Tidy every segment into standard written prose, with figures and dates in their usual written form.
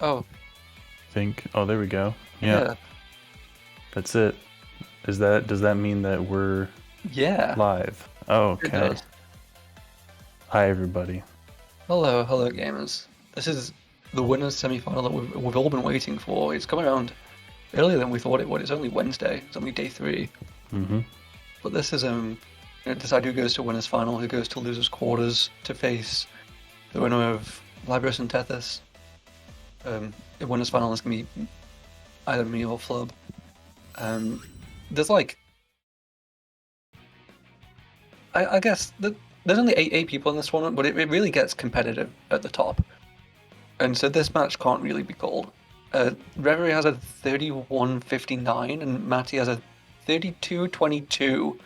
Oh, think. Oh, there we go. Yeah, yeah. that's it. Does that mean that we're Yeah, live? Oh, it okay. does. Hi, everybody. Hello, gamers. This is the winners semi-final that we've all been waiting for. It's coming around earlier than we thought it would. It's only Wednesday. It's only day 3. Mm-hmm. But this is decide who goes to winners final, who goes to losers quarters to face the winner of Libris and Tethys. The winners final is gonna be either me or Flub. There's like, I guess there's only eight people in this tournament, but it really gets competitive at the top. And so this match can't really be called. Reverie has a 31-59 and Matty has a 32-22.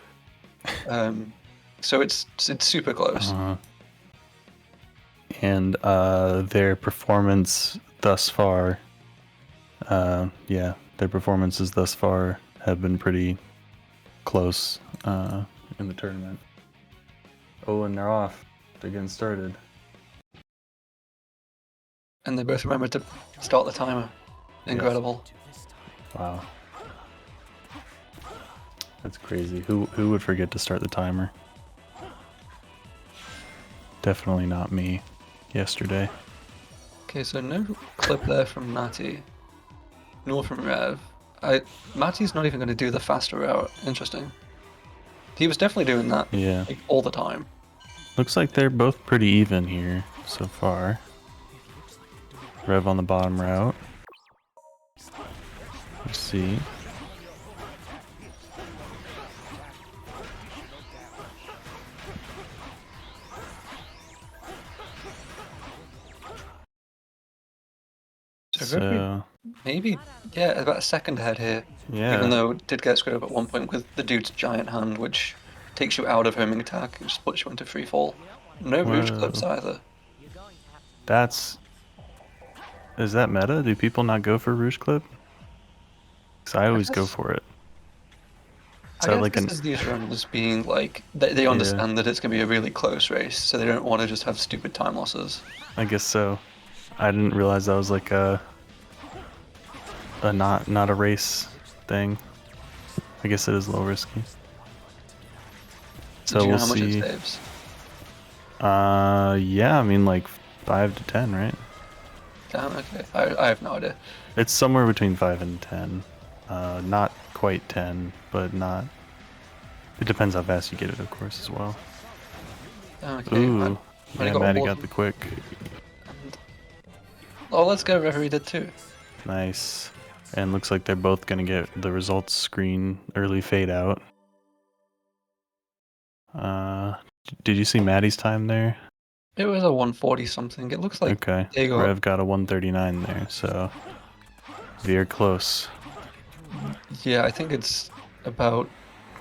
So it's super close. And their performance thus far, their performances thus far have been pretty close in the tournament. Oh, and they're off. They're getting started. And they both remembered to start the timer. Incredible. Yes. Wow. That's crazy. Who would forget to start the timer? Definitely not me yesterday. Okay, so no clip there from Matty, nor from Rev. Matty's not even going to do the faster route. Interesting. He was definitely doing that like, all the time. Looks like they're both pretty even here so far. Rev on the bottom route. Let's see. So maybe, yeah, about a second ahead here. Yeah. Even though it did get screwed up at one point with the dude's giant hand, which takes you out of homing attack and just puts you into free fall. No Rouge clips either. Is that meta? Do people not go for Rouge clip? Because I always go for it. I guess like this is these runs being like, they understand that it's going to be a really close race, so they don't want to just have stupid time losses. I guess so. I didn't realize that was like a not a race thing. I guess it is a little risky. So we'll see. Do you know how much it saves? Yeah, I mean like 5 to 10, right? Damn, okay. I have no idea. It's somewhere between 5 and 10. Not quite 10, but not. It depends how fast you get it, of course, as well. Okay. Ooh, yeah, Maddie got the quick. Oh, let's go. Reverie did too. Nice. And looks like they're both gonna get the results screen early fade out. Did you see Maddie's time there? It was a 140 something. It looks like Rev got a 139 there, so they're close. Yeah, I think it's about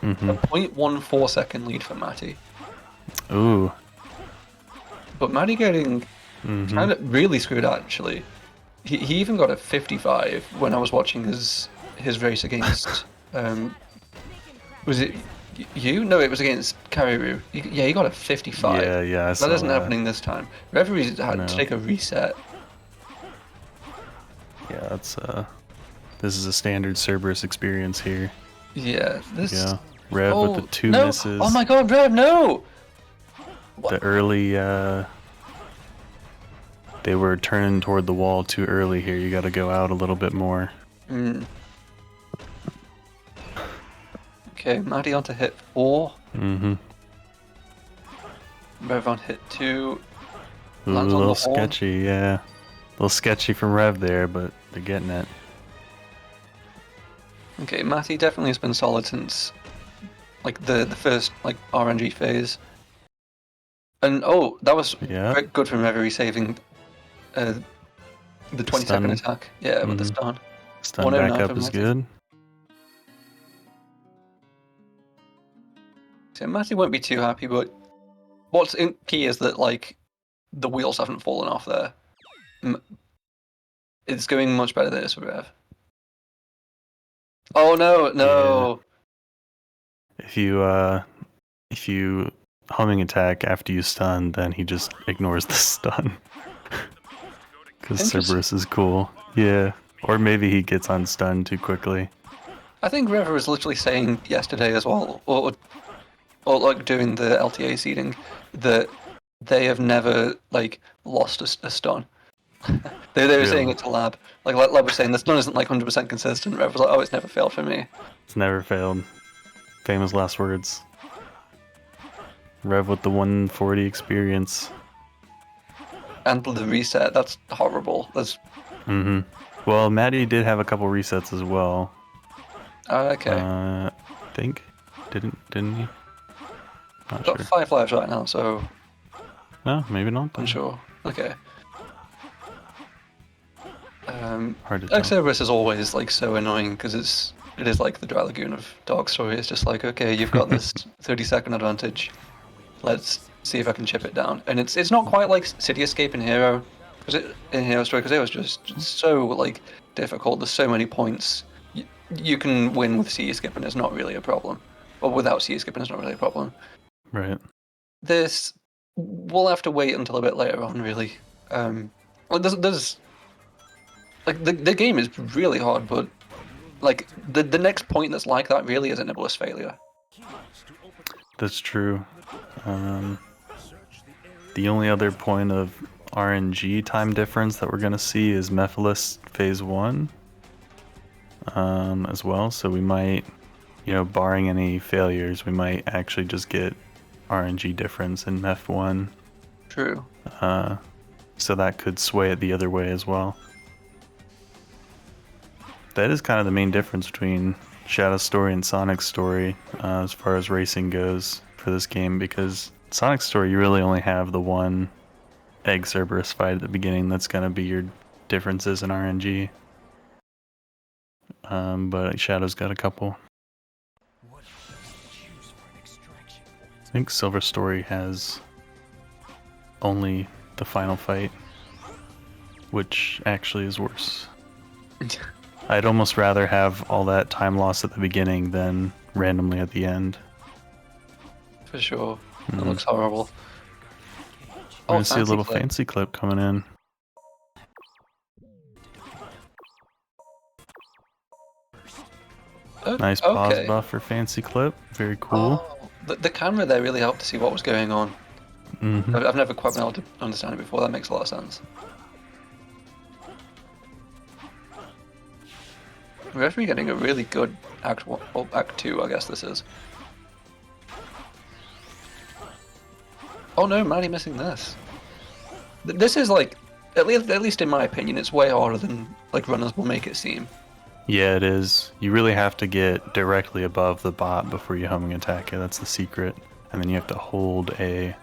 a 0.14 second lead for Matty. Ooh. But Matty getting kind of really screwed actually. He even got a 55 when I was watching his race against was it you? No, it was against Kariru. Yeah, he got a 55. Yeah, that isn't happening this time. Reverie had to take a reset. Yeah, that's this is a standard Cerberus experience here. Yeah, this. Yeah, Rev with the 2 misses. Oh my God, Rev, no! The early they were turning toward the wall too early here. You got to go out a little bit more. Okay, Matty on to hit 4. Rev on hit 2. Ooh, a little sketchy, yeah. A little sketchy from Rev there, but they're getting it. Okay, Matty definitely has been solid since like the first like RNG phase. And that was very good from Reverie saving the 20-second attack. Yeah, with the stun. Stun back up is good. So Matty won't be too happy, but what's key is that like the wheels haven't fallen off there. It's going much better than this for Rev. Oh no! Yeah. If you homing attack after you stun, then he just ignores the stun. Because Cerberus is cool. Yeah. Or maybe he gets unstunned too quickly. I think River was literally saying yesterday as well, or like doing the LTA seeding, that they have never like lost a stun. they were saying Really? it to Lab. Like Lab was saying the stun isn't like 100% consistent. River was like, oh, it's never failed for me. It's never failed. Famous last words. Rev with the 140 experience. And the reset, that's horrible. That's Well, Maddie did have a couple resets as well. okay. I think didn't he? Not Got sure. 5 lives right now, so No, maybe not. Then. unsure. Okay. Hard to tell. Cerberus is always like so annoying because it is like the Dry Lagoon of Dog Story. It's just like, okay, you've got this 30-second advantage. Let's see if I can chip it down. And it's not quite like City Escape in Hero, in Hero Story, because it was just so like difficult. There's so many points. You can win with City Escape and it's not really a problem, or without City Escape and it's not really a problem. Right. This we'll have to wait until a bit later on, really. Well, there's like the game is really hard, but like the next point that's like that really is a Nibbleless failure. That's true. The only other point of RNG time difference that we're gonna see is Mephiles Phase 1 as well. So we might, barring any failures, we might actually just get RNG difference in Meph 1. True. So that could sway it the other way as well. That is kind of the main difference between Shadow Story and Sonic Story as far as racing goes for this game, because Sonic Story you really only have the one Egg Cerberus fight at the beginning that's going to be your differences in RNG. But Shadow's got a couple. I think Silver Story has only the final fight, which actually is worse. I'd almost rather have all that time loss at the beginning than randomly at the end. For sure. That looks horrible. We're gonna see a little fancy clip coming in. Nice pause buff for fancy clip. Very cool. Oh, the camera there really helped to see what was going on. I've never quite been able to understand it before. That makes a lot of sense. We're actually getting a really good Act 1, or Act 2, I guess this is. Oh no, Maddie missing this. This is like, at least in my opinion, it's way harder than like runners will make it seem. Yeah, it is. You really have to get directly above the bot before you homing attack it. That's the secret. And then you have to hold A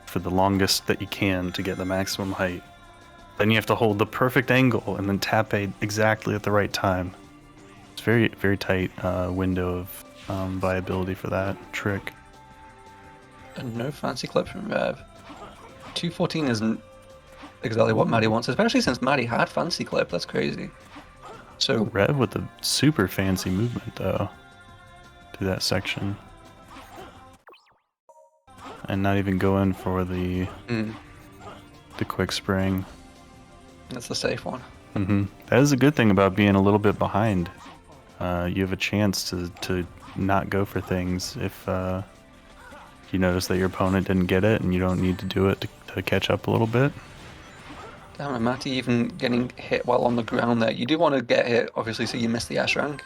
for the longest that you can to get the maximum height. Then you have to hold the perfect angle and then tap A exactly at the right time. It's very, very tight window of viability for that trick. And no fancy clip from Rev. 214 isn't exactly what Maddie wants, especially since Maddie had fancy clip. That's crazy. So Rev with a super fancy movement though to that section, and not even going for the quick spring. That's the safe one. That is a good thing about being a little bit behind. You have a chance to not go for things if you notice that your opponent didn't get it, and you don't need to do it to catch up a little bit. Damn it, Matty even getting hit while on the ground there. You do want to get hit, obviously, so you miss the S rank.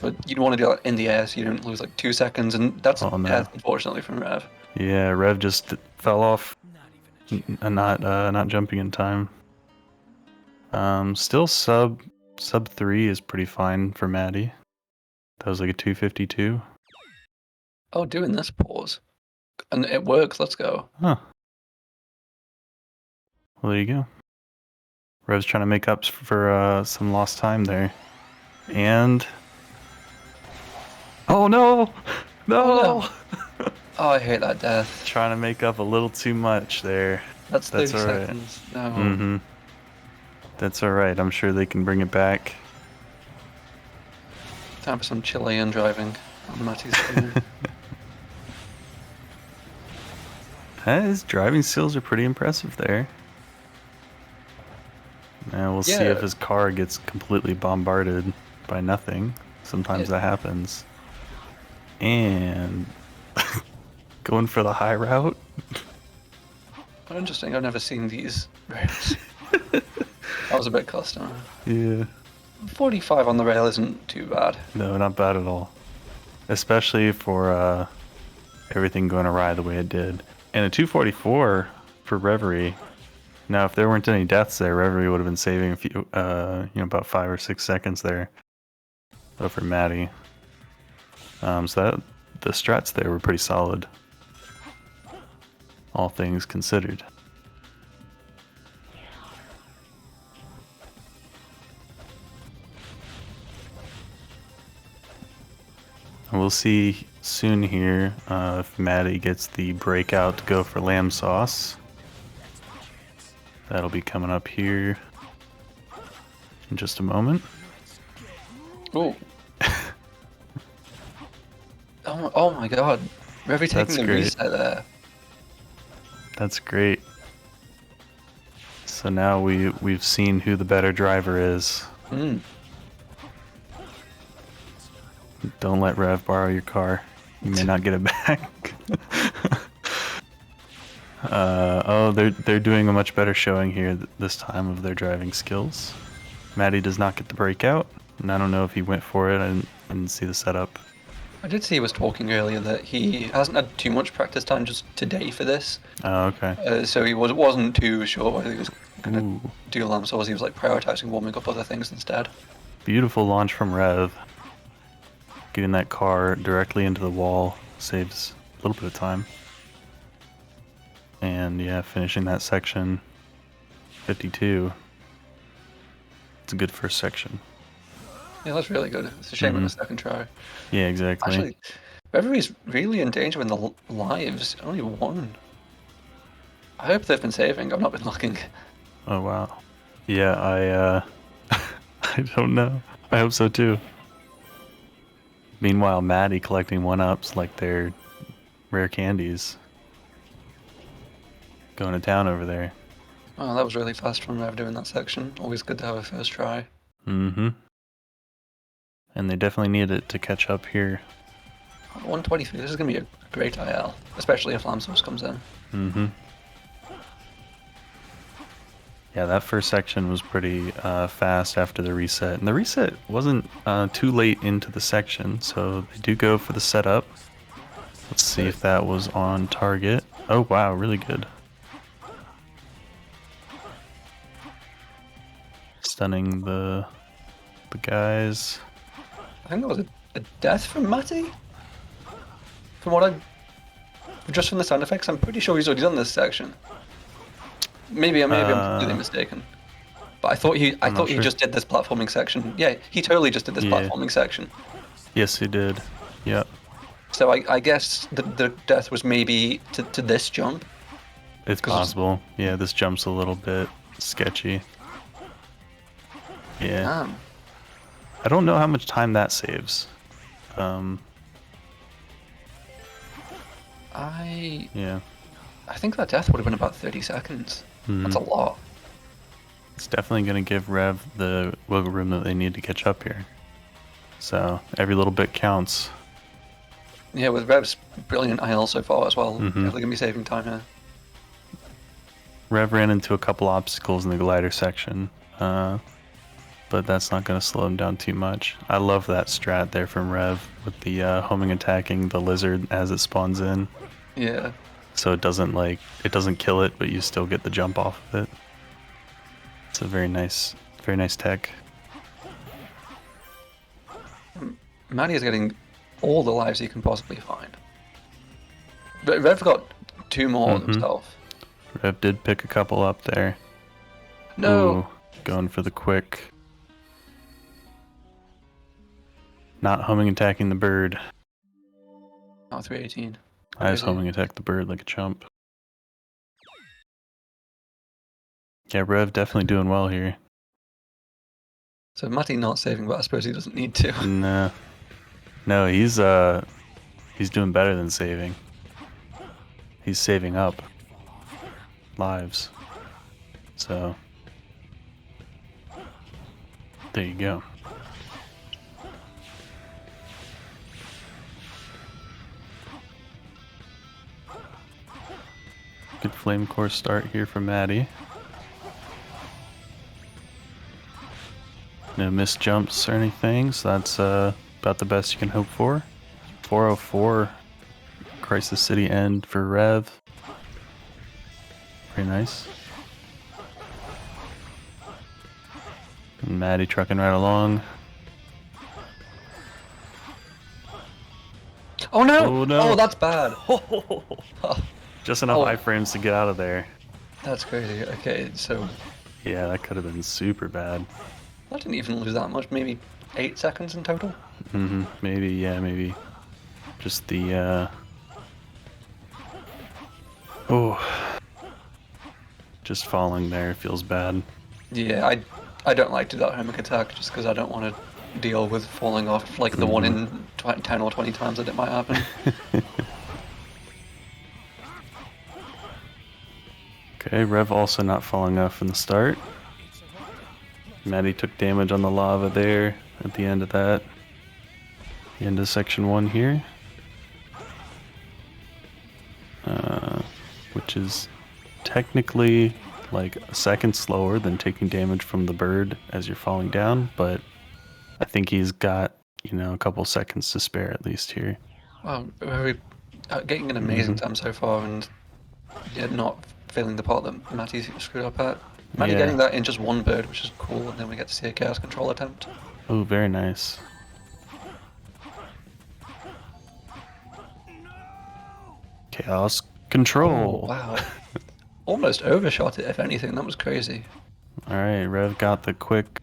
But you'd want to do it in the air so you don't lose like 2 seconds, and that's death, unfortunately, from Rev. Yeah, Rev just fell off, not jumping in time. Still sub 3 is pretty fine for Maddie. That was like a 252. Oh, doing this pause. And it works, let's go. Huh. Well, there you go. Rev's trying to make up for some lost time there. And... Oh no! No! Oh, I hate that death. Trying to make up a little too much there. That's 30 all right. seconds. No. That's alright, I'm sure they can bring it back. Time for some Chilean driving on Matty's screen. His driving skills are pretty impressive there. Now we'll see Yeah. if his car gets completely bombarded by nothing. Sometimes that happens. And going for the high route. Oh, interesting. I've never seen these rails. That was a bit custom. Yeah. 45 on the rail isn't too bad. No, not bad at all. Especially for everything going awry the way it did. And a 244 for Reverie. Now, if there weren't any deaths there, Reverie would have been saving a few, about 5 or 6 seconds there over Maddie. So that the strats there were pretty solid, all things considered. We'll see soon here if Maddie gets the breakout to go for lamb sauce. That'll be coming up here in just a moment. Oh. Oh my god. Reverie taking the reset there. That's great. So now we've seen who the better driver is. Don't let Rev borrow your car. You may not get it back. They're doing a much better showing here this time of their driving skills. Maddie does not get the breakout, and I don't know if he went for it. I didn't see the setup. I did see he was talking earlier that he hasn't had too much practice time just today for this. Oh, okay. So he wasn't too sure whether he was going to do lamb sauce. He was like prioritizing warming up other things instead. Beautiful launch from Rev. Getting that car directly into the wall saves a little bit of time. And yeah, finishing that section 52. It's a good first section. Yeah, that's really good. It's a shame on the second try. Yeah, exactly. Actually, Reverie's really in danger in the lives. Only one. I hope they've been saving. I've not been looking. Oh wow. Yeah, I don't know. I hope so too. Meanwhile, Maddie collecting 1-ups like they're rare candies. Going to town over there. Oh, that was really fast from Rev doing that section. Always good to have a first try. Mm-hmm. And they definitely need it to catch up here. 123, this is going to be a great IL, especially if lamb sauce comes in. Mm-hmm. Yeah, that first section was pretty fast after the reset. And the reset wasn't too late into the section, so they do go for the setup. Let's see if that was on target. Oh, wow, really good. Stunning the guys. I think that was a death from Matty? From what just from the sound effects, I'm pretty sure he's already done this section. Maybe I'm completely mistaken. But I thought he just did this platforming section. Yeah, he totally just did this platforming section. Yes, he did. Yep. So I guess the death was maybe to this jump. It's possible. Yeah, this jump's a little bit sketchy. Yeah. Damn. I don't know how much time that saves. I think that death would have been about 30 seconds. That's a lot. It's definitely going to give Rev the wiggle room that they need to catch up here. So every little bit counts. Yeah, with Rev's brilliant IL so far as well, definitely going to be saving time here. Rev ran into a couple obstacles in the glider section, but that's not going to slow him down too much. I love that strat there from Rev with the homing attacking the lizard as it spawns in. Yeah. So it doesn't kill it, but you still get the jump off of it. It's a very nice tech. Maddie is getting all the lives he can possibly find. But Rev got 2 more himself. Rev did pick a couple up there. No. Ooh, going for the quick. Not homing attacking the bird. Oh, 318. I was homing attack the bird like a chump. Yeah, Rev definitely doing well here. So Matty not saving, but I suppose he doesn't need to. No, he's doing better than saving. He's saving up lives. So There you go. Good flame core start here for Maddie. No missed jumps or anything, so that's about the best you can hope for. 404 Crisis City end for Rev. Very nice. And Maddie trucking right along. Oh no! Oh no! Oh, that's bad. Just enough iframes to get out of there. That's crazy. Okay, so yeah, that could have been super bad. I didn't even lose that much. Maybe 8 seconds in total. Maybe, yeah, maybe. Just the just falling there feels bad. Yeah, I don't like to do that homing attack just because I don't want to deal with falling off like the one in 10 or 20 times that it might happen. Okay, Rev also not falling off from the start. Maddie took damage on the lava there at the end of that. The end of section 1 here. Which is technically like a second slower than taking damage from the bird as you're falling down, but I think he's got, you know, a couple seconds to spare at least here. Well, we're getting an amazing time so far, and yet not feeling the part that Matty screwed up at. Matty getting that in just one bird, which is cool, and then we get to see a chaos control attempt. Oh, very nice. Chaos control. Oh, wow. Almost overshot it, if anything. That was crazy. Alright, Rev got the quick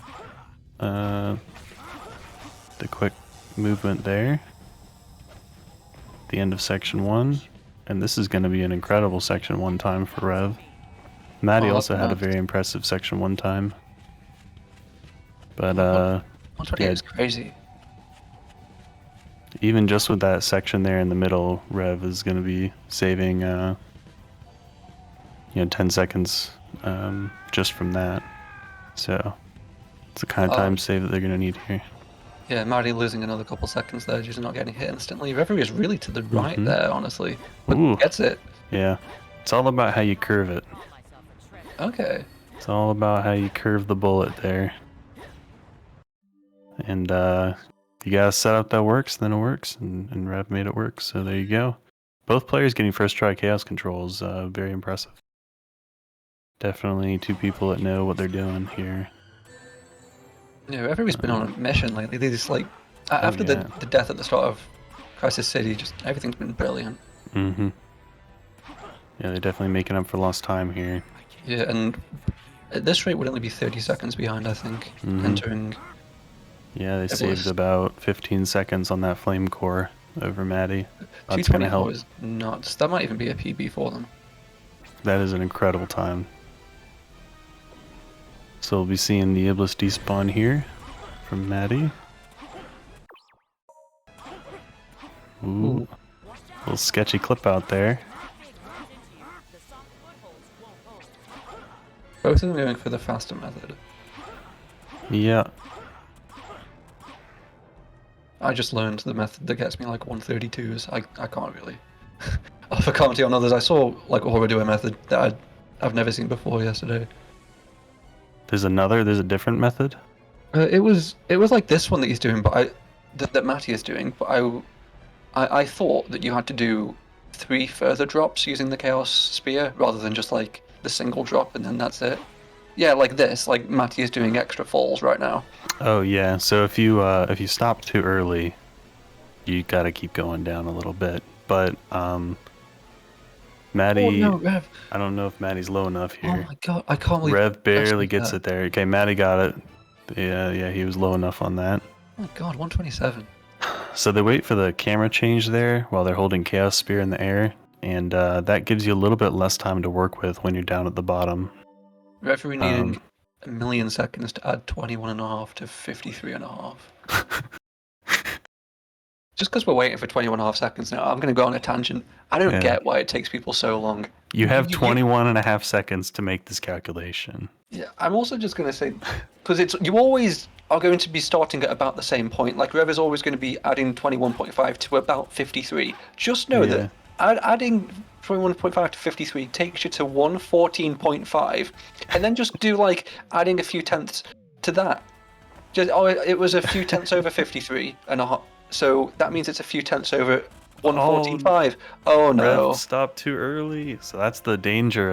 movement there. The end of section 1. And this is going to be an incredible section 1 time for Rev. Maddie also had a very impressive section 1 time. But 128 is crazy. Even just with that section there in the middle, Rev is going to be saving 10 seconds just from that. So it's the kind of time save that they're going to need here. Yeah, Maddie losing another couple seconds there, just not getting hit instantly. Referee is really to the right there, honestly. But gets it. Yeah. It's all about how you curve it. Okay. It's all about how you curve the bullet there. And you got a setup that works, then it works, and Rev made it work, so there you go. Both players getting first try chaos controls, very impressive. Definitely two people that know what they're doing here. Yeah, everybody's been on a mission lately. They just like after the death at the start of Crisis City, just everything's been brilliant. Yeah, they're definitely making up for lost time here. Yeah, and at this rate would only be 30 seconds behind, I think, entering. Yeah, they saved about 15 seconds on that flame core over Maddie. That's gonna help. Is nuts. That might even be a PB for them. That is an incredible time. So we'll be seeing the Iblis despawn here from Maddie. Ooh. Little sketchy clip out there. Both of them going for the faster method. Yeah. I just learned the method that gets me like 132s. I can't really offer commentary on others. I saw like Aura do a method that I've never seen before yesterday. There's a different method? It was like this one that he's doing, but that Matty is doing, but I thought that you had to do 3 further drops using the Chaos Spear rather than just like the single drop and then that's it. Yeah, like this, like Matty is doing extra falls right now. Oh yeah, so if you stop too early, you gotta keep going down a little bit. But Maddie, Rev. I don't know if Maddie's low enough here. Oh my god, I can't believe Rev barely gets it there. Okay, Maddie got it. Yeah, he was low enough on that. Oh my god, 127. So they wait for the camera change there while they're holding Chaos Spear in the air, and that gives you a little bit less time to work with when you're down at the bottom. Referee needing a million seconds to add 21.5 to 53.5. just because we're waiting for 21.5 seconds now, I'm going to go on a tangent. I don't Yeah. get why it takes people so long. You have 21.5 seconds to make this calculation. Yeah, I'm also just going to say, because you always are going to be starting at about the same point. Like Rev is always going to be adding 21.5 to about 53. Just know that adding 21.5 to 53 takes you to 114.5, and then just do like adding a few tenths to that. Just it was a few tenths over 53 and a half, so that means it's a few tenths over 114.5. Oh no! Rev stopped too early. So that's the danger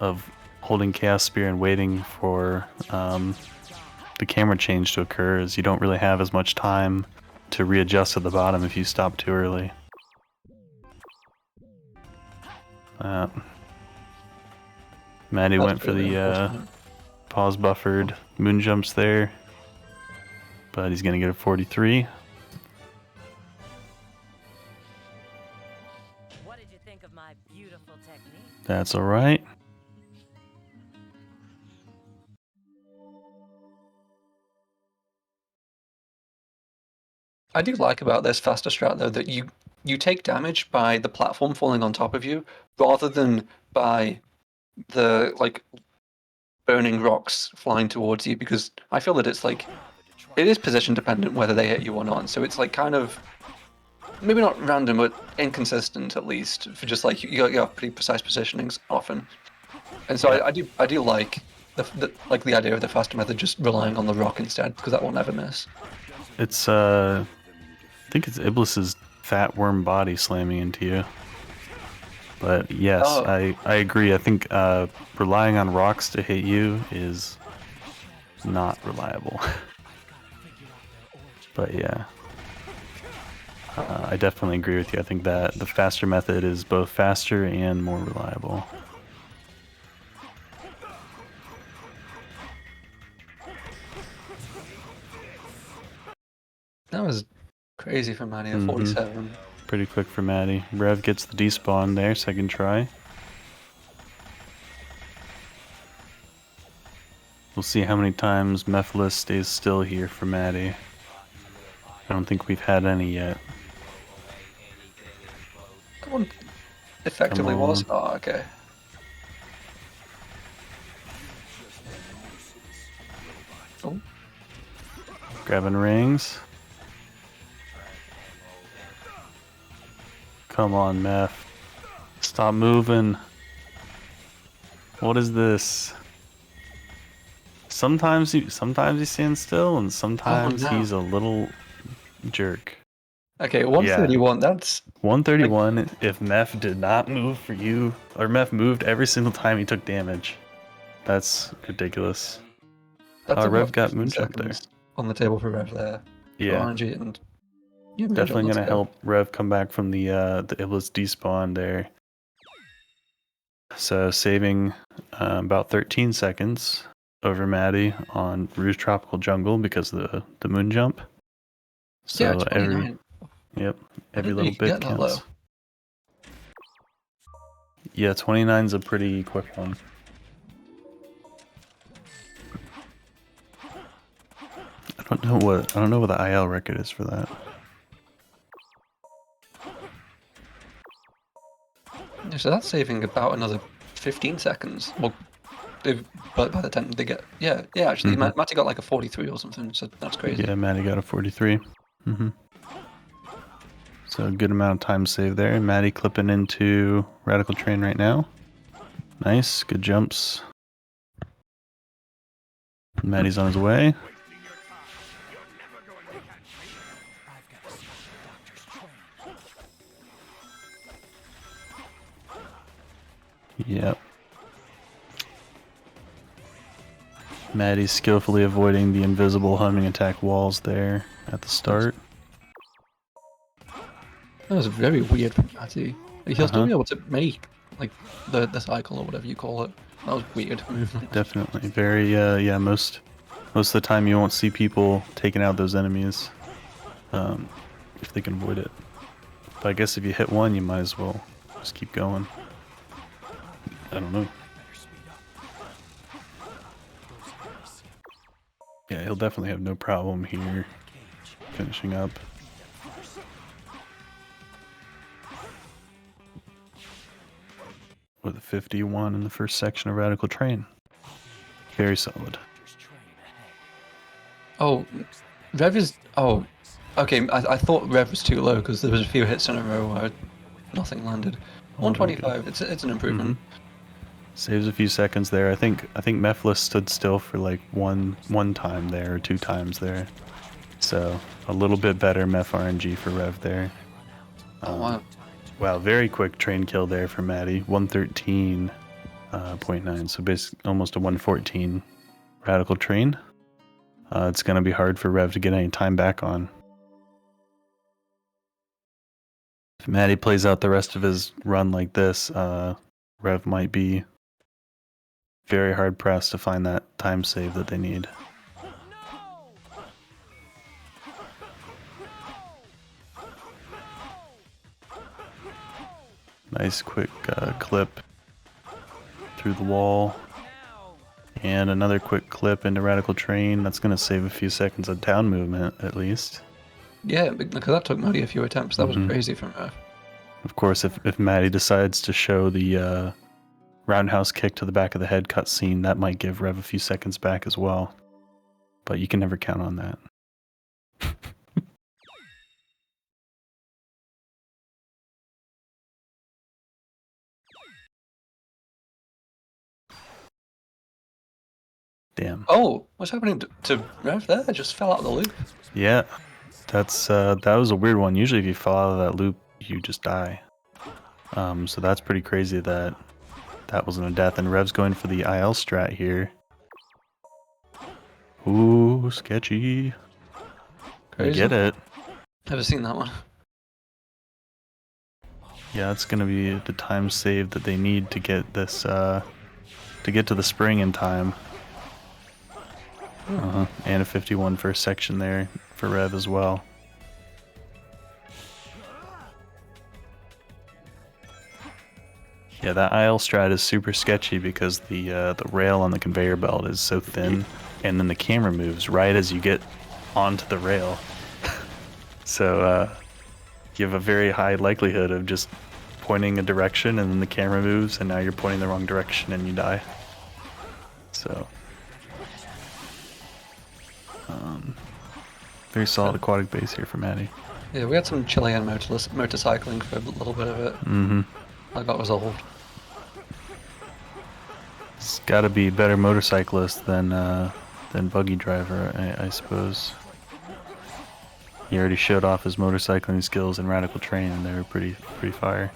of holding Chaos Spear and waiting for the camera change to occur, is you don't really have as much time to readjust at the bottom if you stop too early. Maddie went for the pause buffered moon jumps there, but he's gonna get a 43. What did you think of my beautiful technique? That's all right. I do like about this faster strat though that you take damage by the platform falling on top of you rather than by the like burning rocks flying towards you, because I feel that it's like it is position dependent whether they hit you or not. So it's like kind of maybe not random but inconsistent, at least for just like you have pretty precise positionings often. And so I do like the idea of the faster method just relying on the rock instead, because that will never miss. It's I think it's Iblis's fat worm body slamming into you. But yes, I agree. I think relying on rocks to hit you is not reliable. But yeah, I definitely agree with you. I think that the faster method is both faster and more reliable. That was crazy for Manny at 47. Pretty quick for Maddie. Rev gets the despawn there, second try. We'll see how many times Mephiles stays still here for Maddie. I don't think we've had any yet. That one effectively was. Oh, okay. Oh. Grabbing rings. Come on, Meph. Stop moving. What is this? Sometimes he stands still, and sometimes he's a little jerk. Okay, 131. Yeah. That's 131. Like, if Meph did not move for you, or Meph moved every single time he took damage, that's ridiculous. That's Rev got moonjump there on the table for Rev there. Yeah. And definitely gonna help Rev come back from the Iblis despawn there. So saving about 13 seconds over Maddie on Rouge Tropical Jungle because of the moon jump. So yeah, 29. every little bit counts. Yeah, 29's a pretty quick one. I don't know what the IL record is for that. So that's saving about another 15 seconds. Well, but by the time they get actually Matty got like a 43 or something, so that's crazy. Yeah, Matty got a 43. So a good amount of time saved there. Matty clipping into Radical Train right now. Nice, good jumps. Matty's on his way. Yep. Matty's skillfully avoiding the invisible homing attack walls there at the start. That was very weird from Matty. He'll still be able to make like the cycle or whatever you call it. That was weird. Definitely. Very most of the time you won't see people taking out those enemies if they can avoid it. But I guess if you hit one, you might as well just keep going. I don't know. Yeah, he'll definitely have no problem here finishing up. With a 51 in the first section of Radical Train. Very solid. Oh, Rev is... Oh, okay, I thought Rev was too low because there was a few hits in a row where nothing landed. 125, it's an improvement. Saves a few seconds there. I think Mephiles stood still for like one time there or 2 times there. So a little bit better Meph RNG for Rev there. Oh wow. Wow, very quick train kill there for Maddie. 113.9, so basically almost a 114 Radical Train. It's going to be hard for Rev to get any time back on. If Maddie plays out the rest of his run like this, Rev might be very hard pressed to find that time save that they need. Nice quick clip through the wall. And another quick clip into Radical Train. That's going to save a few seconds of down movement, at least. Yeah, because that took Maddie a few attempts. That was crazy from her. Of course, if Maddie decides to show the roundhouse kick to the back of the head cutscene, that might give Rev a few seconds back as well. But you can never count on that. Damn. Oh, what's happening to Rev there? I just fell out of the loop. Yeah, that was a weird one. Usually if you fall out of that loop, you just die. So that's pretty crazy that wasn't a death. And Rev's going for the IL strat here. Ooh, sketchy. Crazy. I get it. Never seen that one. Yeah, it's gonna be the time save that they need to get this to get to the spring in time. And a 51 first section there for Rev as well. Yeah, that IL strat is super sketchy because the rail on the conveyor belt is so thin, and then the camera moves right as you get onto the rail. So you have a very high likelihood of just pointing a direction, and then the camera moves, and now you're pointing the wrong direction and you die. So very solid aquatic base here for Maddie. Yeah, we had some Chilean motorcycling for a little bit of it. I got resolved. It's got to be better motorcyclist than buggy driver, I suppose. He already showed off his motorcycling skills in Radical Train, and they were pretty fire.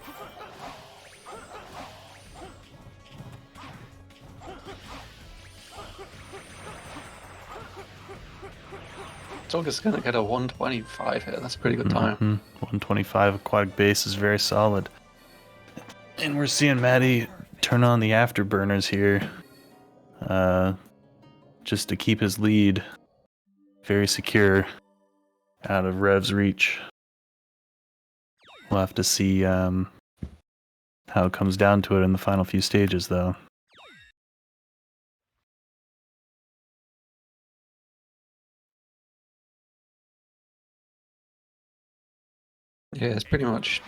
Dog is going to get a 125 here. That's a pretty good time. 125 aquatic base is very solid. And we're seeing Maddie turn on the afterburners here. Just to keep his lead very secure out of Rev's reach. We'll have to see how it comes down to it in the final few stages, though. Yeah, it's pretty much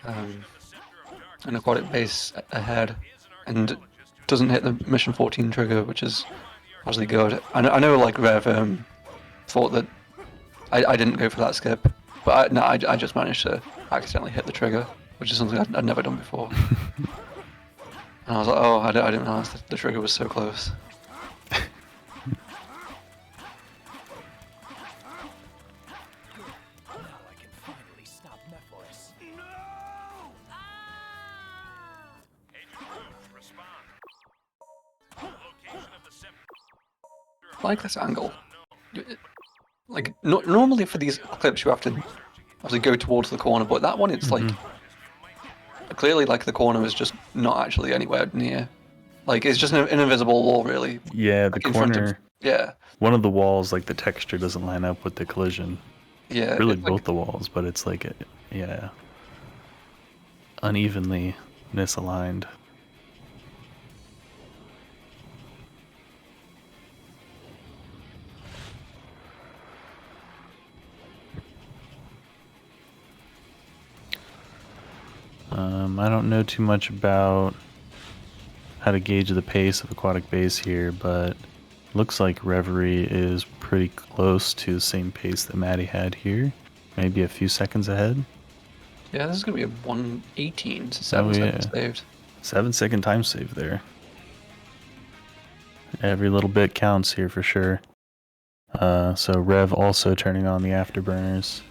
an aquatic base ahead, and doesn't hit the mission 14 trigger, which is obviously good. I know like Rev thought that I didn't go for that skip, but I just managed to accidentally hit the trigger, which is something I'd never done before. And I was like, oh, I didn't realize that the trigger was so close. I like this angle. Like normally for these clips you have to obviously go towards the corner, but that one it's like clearly like the corner is just not actually anywhere near. Like it's just an invisible wall, really. Yeah, the like, corner. Yeah. One of the walls, like the texture doesn't line up with the collision. Yeah. Really, both the walls, but it's like yeah, unevenly misaligned. I don't know too much about how to gauge the pace of aquatic base here, but looks like Reverie is pretty close to the same pace that Maddie had here. Maybe a few seconds ahead. Yeah, this is going to be a 1:18 to 7 seconds saved. 7-second time save there. Every little bit counts here for sure. So Rev also turning on the afterburners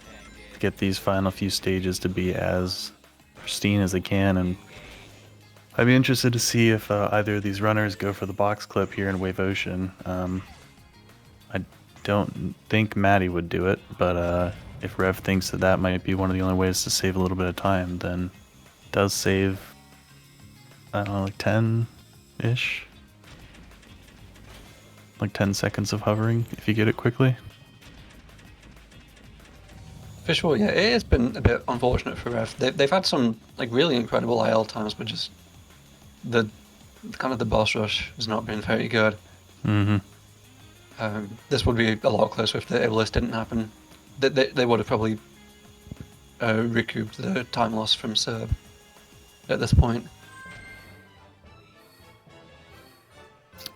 to get these final few stages to be as pristine as they can, and I'd be interested to see if either of these runners go for the box clip here in Wave Ocean. I don't think Maddie would do it, but if Rev thinks that that might be one of the only ways to save a little bit of time, then it does save, I don't know, like 10-ish? Like 10 seconds of hovering if you get it quickly. For sure, yeah, it has been a bit unfortunate for Rev. They've had some like really incredible IL times, but just the kind of the boss rush has not been very good. Mm-hmm. This would be a lot closer if the Iblis didn't happen. They would have probably recouped the time loss from Serb at this point.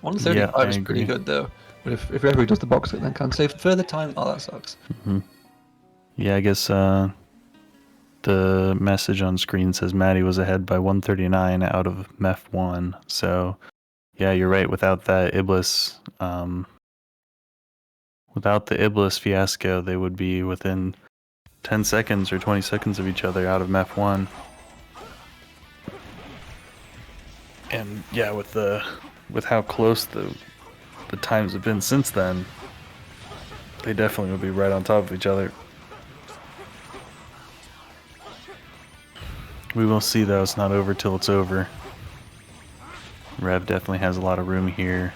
1:35 is pretty good though. But if everybody does the box it, then can save further time. Oh, that sucks. Mm-hmm. Yeah, I guess the message on screen says Maddie was ahead by 139 out of MEF 1. So, yeah, you're right. Without that Iblis, without the Iblis fiasco, they would be within 10 seconds or 20 seconds of each other out of MEF 1. And yeah, with how close the times have been since then, they definitely would be right on top of each other. We will see though, it's not over till it's over. Rev definitely has a lot of room here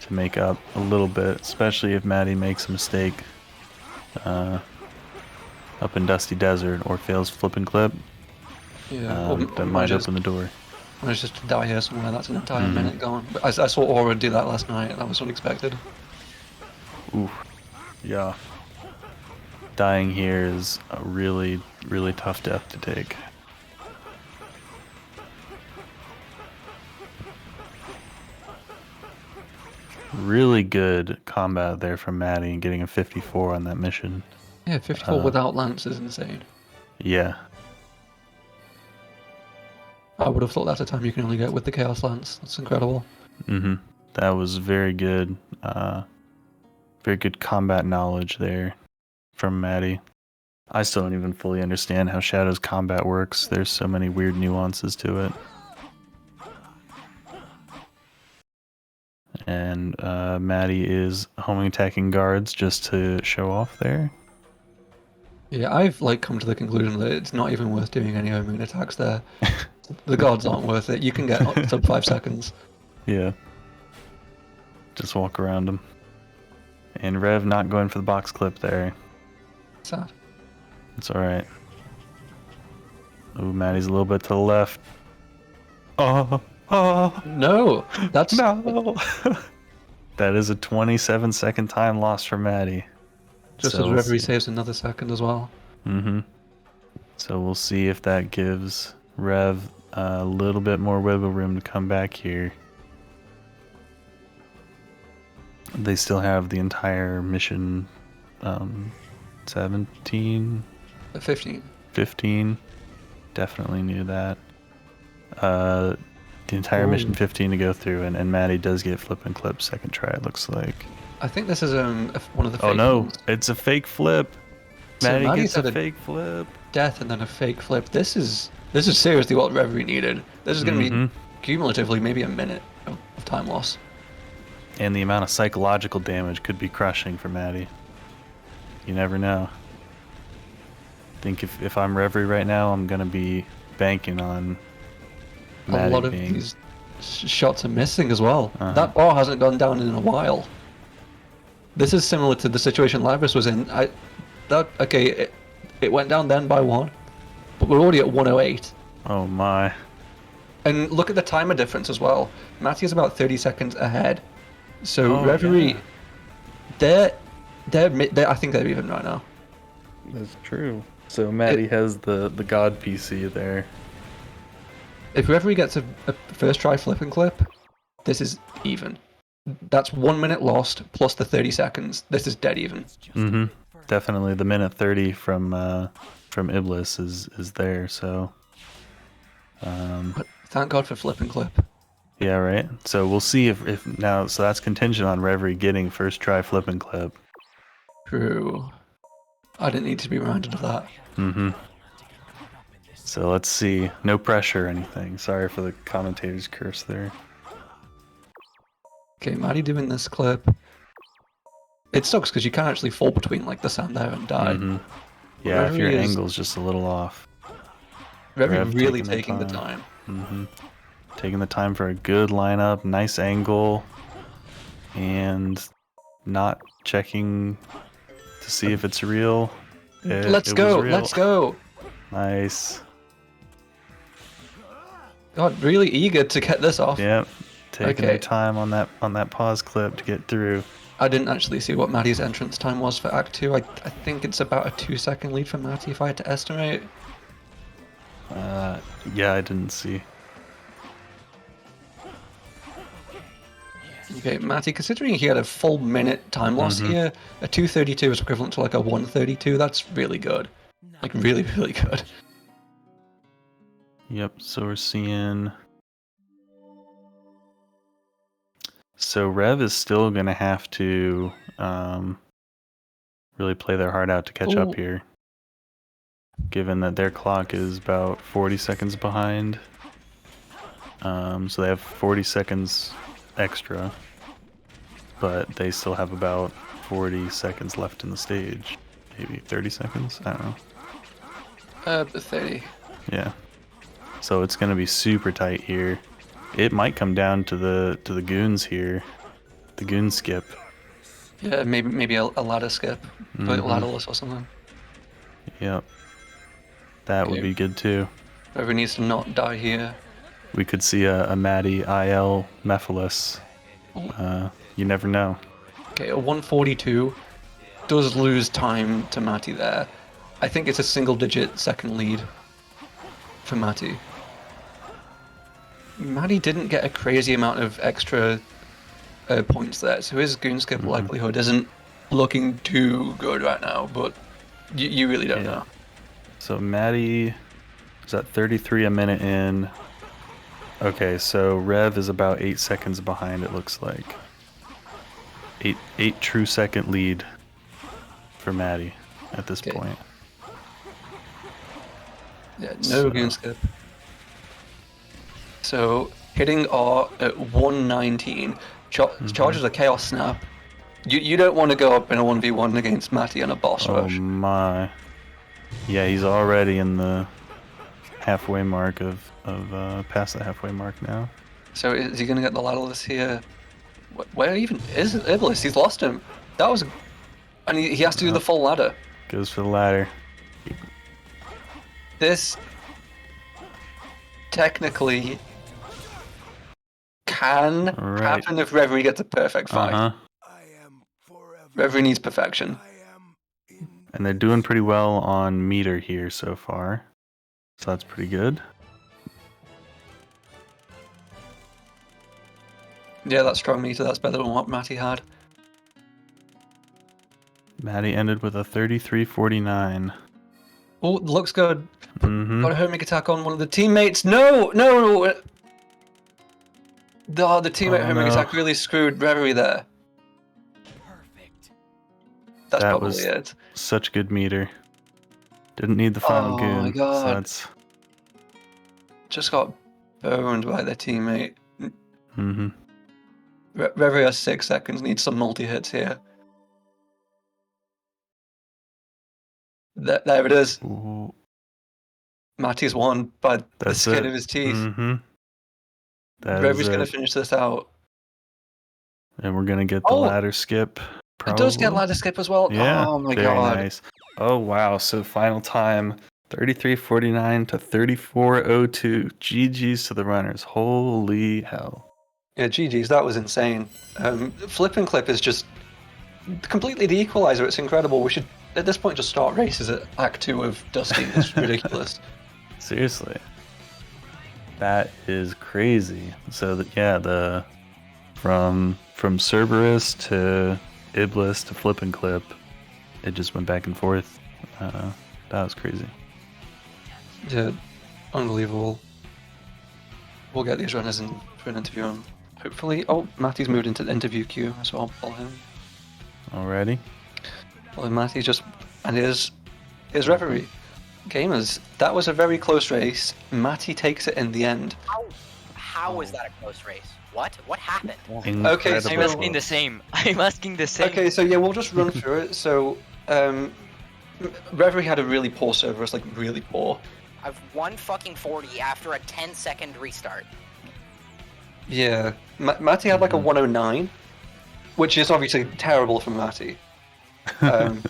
to make up a little bit, especially if Maddie makes a mistake up in Dusty Desert or fails flip and clip. Yeah, that might open the door. It's just to die here somewhere, that's an entire minute gone. But I saw Aura do that last night, and that was unexpected. Ooh, yeah. Dying here is a really, really tough death to take. Really good combat there from Maddie and getting a 54 on that mission. Yeah, 54 without Lance is insane. Yeah. I would have thought that's a time you can only get with the Chaos Lance. That's incredible. Mm-hmm. That was very good. Very good combat knowledge there from Maddie. I still don't even fully understand how Shadow's combat works. There's so many weird nuances to it. And Maddie is homing attacking guards just to show off there. Yeah, I've come to the conclusion that it's not even worth doing any moon attacks there. The guards aren't worth it. You can get up to 5 seconds. Yeah. Just walk around them. And Rev not going for the box clip there. Sad. It's alright. Ooh, Maddie's a little bit to the left. Oh! No! That's... No! That is a 27-second time loss for Maddie. Just as Reverie saves another second as well. Mm-hmm. So we'll see if that gives Rev a little bit more wiggle room to come back here. They still have the entire mission 17? 15. 15. Definitely knew that. The entire mission 15 to go through, and Maddie does get flip and clip second try, it looks like. I think this is one of the fake Oh no, ones. it's a fake flip. So Maddie gets had a fake flip. Death and then a fake flip. This is seriously what Reverie needed. This is going to be cumulatively maybe a minute of time loss. And the amount of psychological damage could be crushing for Maddie. You never know. I think if I'm Reverie right now, I'm going to be banking on Maddie A lot of these shots are missing as well. That bar hasn't gone down in a while. This is similar to the situation Labrys was in. It went down then by 1, but we're already at 108. Oh my. And look at the timer difference as well. Matty is about 30 seconds ahead. So Reverie, they're I think they're even right now. That's true. So Maddie has the god PC there. If referee gets a first try flip and clip, this is even. That's 1 minute lost plus the 30 seconds. This is dead even. Mm-hmm. Definitely the minute 30 from Iblis is there. So. But thank God for flip and clip. Yeah, right. So we'll see if now. So that's contingent on Reverie getting first try flip and clip. True. I didn't need to be reminded of that. Mm-hmm. So let's see. No pressure or anything. Sorry for the commentator's curse there. Okay, Maddie doing this clip. It sucks because you can't actually fall between like the sand there and die. Mm-hmm. Yeah, if your Reverie is- angle's just a little off. Reverie Rev really taking the time. Mm-hmm. Taking the time for a good lineup, nice angle, and not checking to see if it's real. Let's go! Let's go! Nice. God, really eager to get this off. Yep. Taking their time on that pause clip to get through. I didn't actually see what Maddie's entrance time was for Act 2. I think it's about a 2-second lead for Maddie if I had to estimate. Yeah, I didn't see. Okay, Matty, considering he had a full minute time loss here, a 2:32 is equivalent to like a 1:32. That's really good. Like, really, really good. Yep, so we're seeing... So Rev is still going to have to really play their heart out to catch up here. Given that their clock is about 40 seconds behind. So they have 40 seconds extra. But they still have about 40 seconds left in the stage. Maybe 30 seconds? I don't know. 30. Yeah. So it's going to be super tight here. It might come down to the goons here. The goon skip. Yeah, maybe a ladder skip. Like ladderless or something. Yep. That would be good too. Whoever needs to not die here. We could see a Maddie IL Mephiles. You never know. Okay, a 1:42 does lose time to Matty there. I think it's a single-digit second lead for Matty. Matty didn't get a crazy amount of extra points there, so his goon skip likelihood isn't looking too good right now, but you really don't know. So Maddie is at 33 a minute in. Okay, so Rev is about 8 seconds behind, it looks like. 8 true second lead for Maddie at this point. Yeah, no goon skip. So hitting R at 119 charges a chaos snap. You don't want to go up in a 1v1 against Matty on a boss rush. Oh my. Yeah, he's already in the halfway mark of past the halfway mark now. So is he gonna get the ladderless here? Where even is Iblis? He's lost him. That was, and he has to do the full ladder. Goes for the ladder. This technically can happen if Reverie gets a perfect fight. Reverie needs perfection. And they're doing pretty well on meter here so far. So that's pretty good. Yeah, that's strong meter. That's better than what Matty had. Matty ended with a 33.49. Oh, looks good. Got a homing attack on one of the teammates. No! The teammate homing attack really screwed Reverie there. That's that probably was it. Such good meter. Didn't need the final goon. Oh my god. So that's... Just got boned by their teammate. Reverie has 6 seconds, needs some multi-hits here. There it is. Ooh. Matty's won by the skin of his teeth. Reverie's going to finish this out. And we're going to get the ladder skip. Probably. It does get ladder skip as well. Yeah, oh my very god. Nice. Oh wow, so final time 33.49 to 34.02. GG's to the runners. Holy hell. Yeah, GG's, that was insane. Flip and clip is just completely the equalizer. It's incredible. We should, at this point, just start races at Act 2 of Dusty. It's ridiculous. Seriously. That is crazy. So that the from Cerberus to Iblis to Flip and Clip, it just went back and forth. That was crazy. Yeah, unbelievable. We'll get these runners in for an interview. Hopefully, Matty's moved into the interview queue, so I'll follow him. Alrighty. Well, Matty and his referee. Gamers, that was a very close race. Matty takes it in the end. How was that a close race? What? What happened? Okay, so I'm asking the same. I'm asking the same. Okay, so yeah, we'll just run through it. So, Reverie had a really poor Cerberus, like really poor. I've won fucking 40 after a 10-second restart. Yeah, Matty had like a 109, which is obviously terrible for Matty. And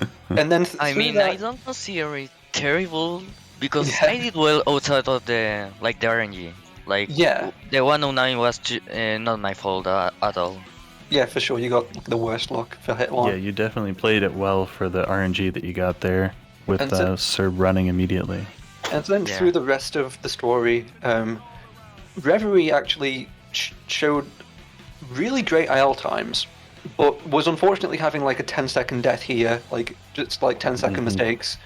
then I mean, I don't consider it terrible because I did well outside of the RNG. Like, the 109 was not my fault at all. Yeah, for sure. You got the worst luck for hit one. Yeah, you definitely played it well for the RNG that you got there with Cerb running immediately. And then through the rest of the story, Reverie actually showed really great IL times, but was unfortunately having like a 10-second death here, like just like 10-second mistakes,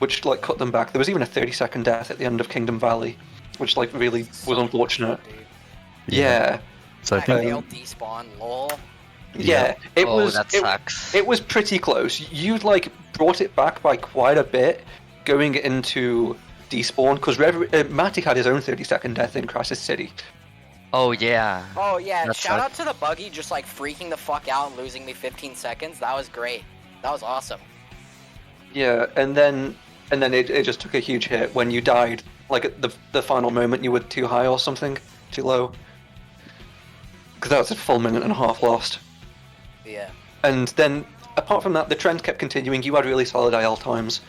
which like cut them back. There was even a 30-second death at the end of Kingdom Valley, which like really was unfortunate. Yeah. So I think despawn, lol. Yeah, it was. That sucks. It was pretty close. You like brought it back by quite a bit going into despawn because Matty had his own 30-second death in Crisis City. Oh yeah. Shout out to the buggy just like freaking the fuck out and losing me 15 seconds. That was great. That was awesome. Yeah, and then it just took a huge hit when you died. Like at the final moment, you were too high or something, too low. Because that was a full minute and a half lost. Yeah. And then, apart from that, the trend kept continuing. You had really solid IL times.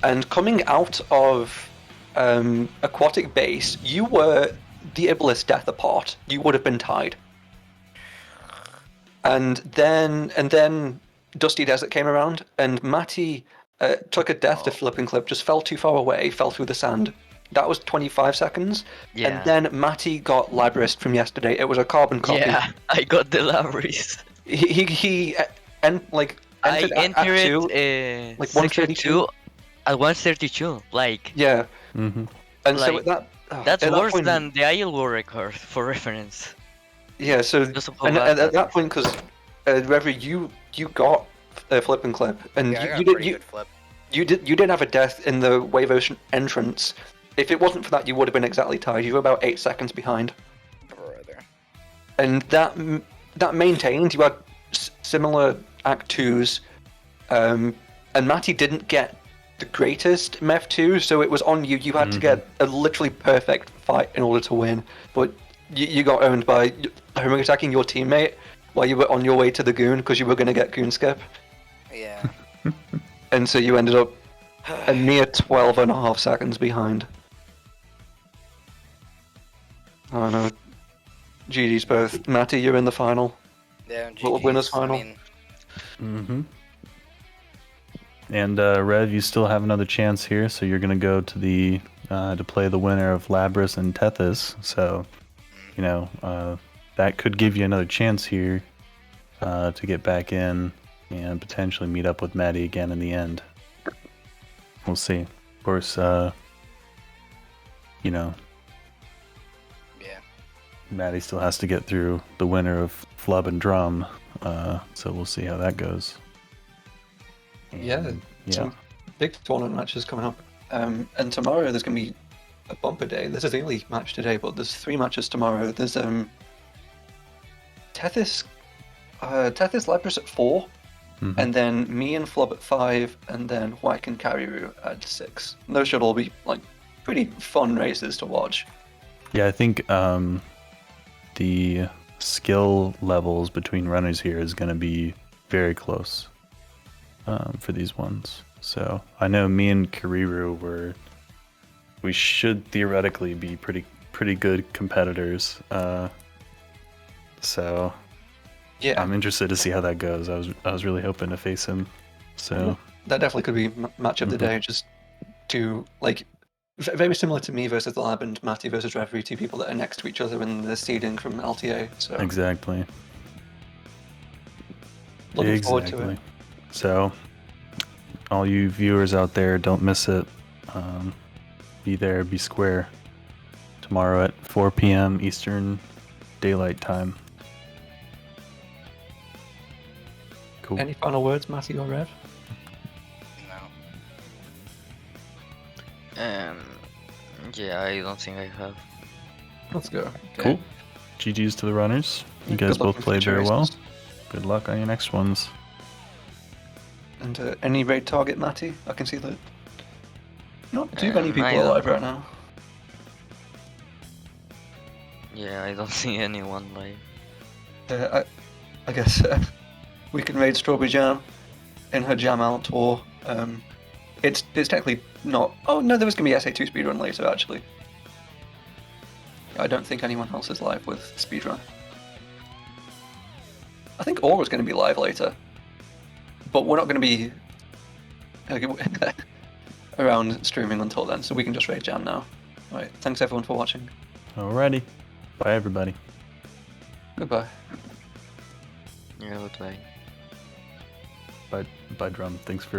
And coming out of Aquatic Base, you were the Iblis death apart. You would have been tied. And then Dusty Desert came around, and Matty took a death to Flip and Clip, just fell too far away, fell through the sand. That was 25 seconds. Yeah. And then Matty got Labrist from yesterday. It was a carbon copy. Yeah, I got the Labrist. He entered at 2, like 132. At 132, like. Yeah. Mm-hmm. And like, so that's worse than the IL War record, for reference. Yeah, so and at that point, because Reverie, you got Flip and Clip, and you didn't have a death in the Wave Ocean entrance. If it wasn't for that, you would have been exactly tied. You were about 8 seconds behind. Right there. And that maintained. You had similar Act 2s, and Matty didn't get the greatest MEF2, so it was on you. You had to get a literally perfect fight in order to win, but you got owned by homing attacking your teammate while you were on your way to the Goon because you were going to get Goon Skip. Yeah. And so you ended up a mere 12.5 seconds behind. I don't know. GG's both. Matty, you're in the final. Yeah, GG's. Winners final. I mean... Mm-hmm. And Rev, you still have another chance here, so you're gonna go to the to play the winner of Labrys and Tethys. So, you know, that could give you another chance here to get back in and potentially meet up with Maddie again in the end. We'll see. Of course, you know. Yeah. Maddie still has to get through the winner of Flub and Drum, so we'll see how that goes. And, some big tournament matches coming up. And tomorrow there's going to be a bumper day. This is the only match today, but there's 3 matches tomorrow. There's Tethys Labrys at 4, and then me and Flub at 5, and then White and Kariru at 6. Those should all be like pretty fun races to watch. Yeah, I think the skill levels between runners here is going to be very close for these ones. So I know me and Kariru we should theoretically be pretty good competitors. So yeah, I'm interested to see how that goes. I was really hoping to face him. So that definitely could be match of the day. Just to like very similar to me versus the lab and Matty versus Reverie, two people that are next to each other in the seeding from LTA. So Exactly. looking forward to it. So, all you viewers out there, don't miss it. Be there, be square. Tomorrow at 4 p.m. Eastern Daylight Time. Cool. Any final words, Matty or Rev? No. Yeah, I don't think I have. Let's go. Okay. Cool. GG's to the runners. You guys Good luck both with played future very well. races. Good luck on your next ones. And any raid target, Matty? I can see that not too many I people don't alive know. right now. Yeah, I don't see anyone live. I guess we can raid Strawberry Jam in her Jam Out tour. It's technically not. Oh no, there was gonna be SA2 speedrun later actually. I don't think anyone else is live with speedrun. I think Aura's gonna be live later, but we're not gonna be around streaming until then, so we can just raid Jam now. Alright, thanks everyone for watching. Alrighty. Bye, everybody. Goodbye. Yeah, goodbye. Bye, Drum. Thanks for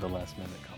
the last minute call.